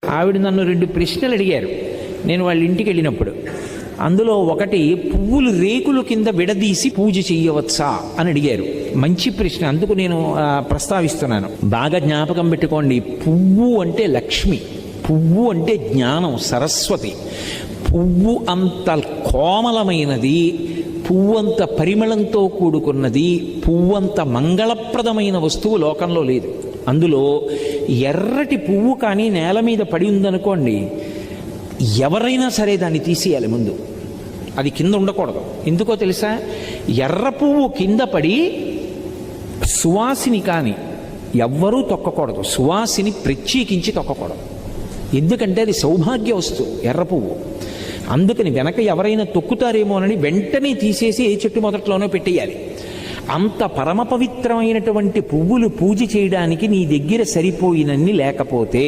ఆవిడ నన్ను 2 ప్రశ్నలు అడిగారు నేను వాళ్ళ ఇంటికి వెళ్ళినప్పుడు. అందులో ఒకటి, పువ్వులు రేకుల కింద విడదీసి పూజ చెయ్యవచ్చా అని అడిగారు. మంచి ప్రశ్న, అందుకు నేను ప్రస్తావిస్తున్నాను. బాగా జ్ఞాపకం పెట్టుకోండి, పువ్వు అంటే లక్ష్మి, పువ్వు అంటే జ్ఞానం, సరస్వతి. పువ్వు అంత కోమలమైనది, పువ్వంత పరిమళంతో కూడుకున్నది, పువ్వంత మంగళప్రదమైన వస్తువు లోకంలో లేదు. అందులో ఎర్రటి పువ్వు కానీ నేల మీద పడి ఉందనుకోండి, ఎవరైనా సరే దాన్ని తీసేయాలి ముందు, అది కింద ఉండకూడదు. ఎందుకో తెలుసా? ఎర్ర పువ్వు కింద పడి సువాసిని కానీ ఎవ్వరూ తొక్కకూడదు, సువాసిని ప్రత్యేకించి తొక్కకూడదు. ఎందుకంటే అది సౌభాగ్య వస్తువు ఎర్ర పువ్వు. అందుకని వెనక ఎవరైనా తొక్కుతారేమోనని వెంటనే తీసేసి ఏ చెట్టు మొదట్లోనో పెట్టేయాలి. అంత పరమ పవిత్రమైనటువంటి పువ్వులు పూజ చేయడానికి నీ దగ్గర సరిపోయినన్ని లేకపోతే